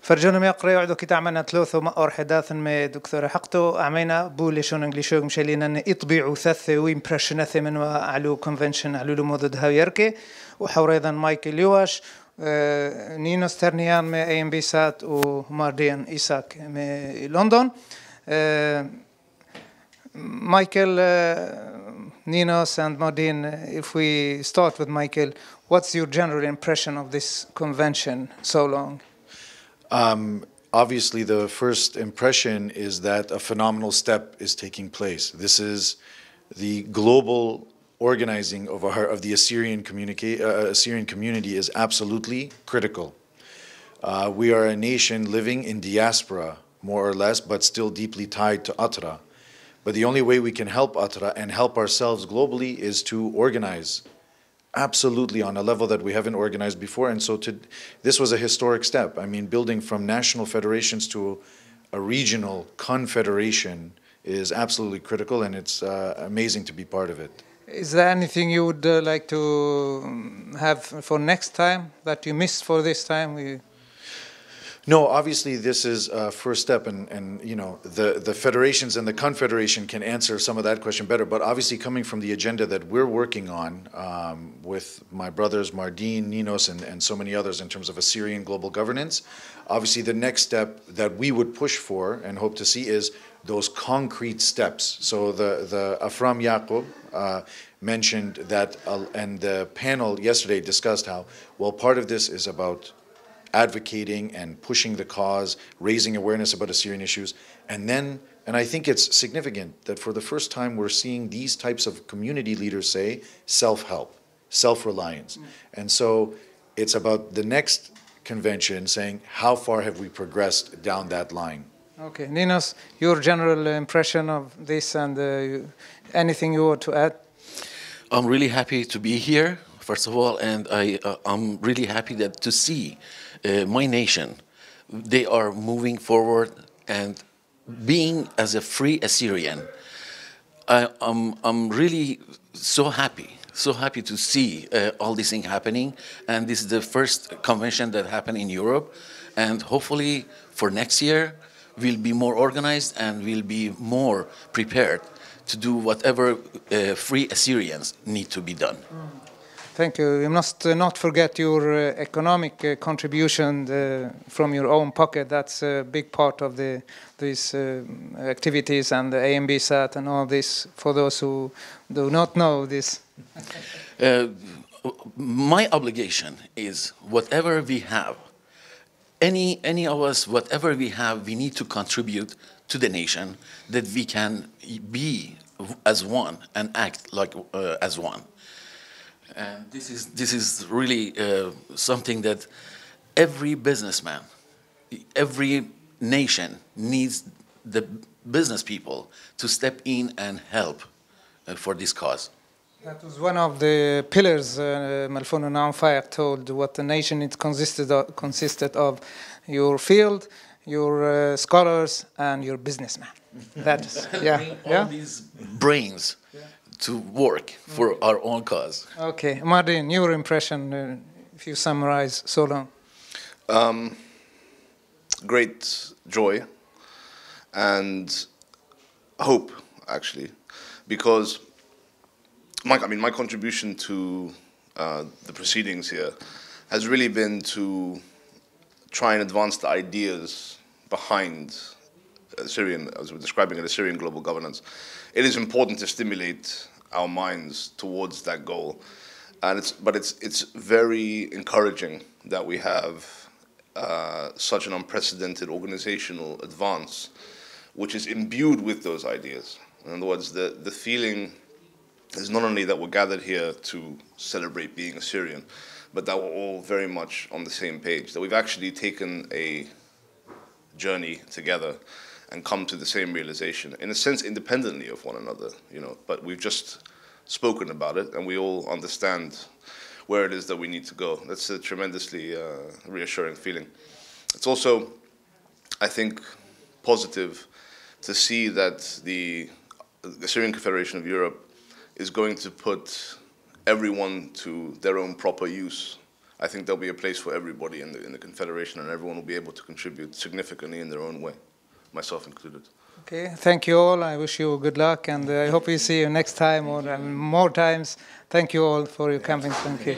فرجونا ما يقرأ يعدو كي تعملنا ثلاثة مأور حداث ما دكتور حقته عمينا بولي شون انجليشوغ مشالينا يطبيعوا ثلاثة ويمبرشنات من وعلو كونفنشن علو مودد هاويركي وحور أيضا مايكل يواش نينوس ترنيان ما أي ام بي سات ومارديان إيساك ما لندن Michael, Ninos and Mardean, if we start with Michael, what's your general impression of this convention so long? Obviously, the first impression is that a phenomenal step is taking place. This is the global organizing of the Assyrian community is absolutely critical. We are a nation living in diaspora, more or less, but still deeply tied to Atra. But the only way we can help Atra and help ourselves globally is to organize absolutely on a level that we haven't organized before. And so this was a historic step. I mean, building from national federations to a regional confederation is absolutely critical, and it's amazing to be part of it. Is there anything you would like to have for next time that you missed for this time? No, obviously this is a first step, and you know the federations and the confederation can answer some of that question better. But obviously, coming from the agenda that we're working on with my brothers Mardean, Ninos, and so many others in terms of Assyrian global governance, obviously the next step that we would push for and hope to see is those concrete steps. So the Afram Yaqub mentioned that, and the panel yesterday discussed how part of this is about advocating and pushing the cause, raising awareness about Assyrian issues, and I think it's significant that for the first time we're seeing these types of community leaders say self-help, self-reliance. And so it's about the next convention saying how far have we progressed down that line. Okay, Ninos, your general impression of this and anything you want to add? I'm really happy to be here, first of all, and I'm really happy to see my nation. They are moving forward and being as a free Assyrian. I'm really so happy to see all these things happening, and this is the first convention that happened in Europe, and hopefully for next year we'll be more organized and we'll be more prepared to do whatever free Assyrians need to be done. Thank you. You must not forget your economic contribution from your own pocket. That's a big part of these activities and the AMB SAT and all this, for those who do not know this. My obligation is whatever we have, any of us, whatever we have, we need to contribute to the nation that we can be as one and act like as one. And this is really something that every businessman, every nation needs the business people to step in and help for this cause. That was one of the pillars Malfono Naumfire told what the nation it consisted of your field, your scholars, and your businessmen. That is, all these brains to work for our own cause. Okay, Mardean, your impression, if you summarize so long. Great joy and hope, actually, because my contribution to the proceedings here has really been to try and advance the ideas behind Assyrian, as we're describing it, Assyrian global governance. It is important to stimulate our minds towards that goal, and it's very encouraging that we have such an unprecedented organizational advance, which is imbued with those ideas. In other words, the feeling is not only that we're gathered here to celebrate being Assyrian, but that we're all very much on the same page, that we've actually taken a journey together and come to the same realization, in a sense independently of one another, but we've just spoken about it and we all understand where it is that we need to go. That's a tremendously reassuring feeling. It's also, I think, positive to see that the Assyrian Confederation of Europe is going to put everyone to their own proper use I think there'll be a place for everybody in the Confederation, and everyone will be able to contribute significantly in their own way, myself included. Okay, thank you all. I wish you good luck, and I hope we see you next time or more times. Thank you all for your coming. Thank you.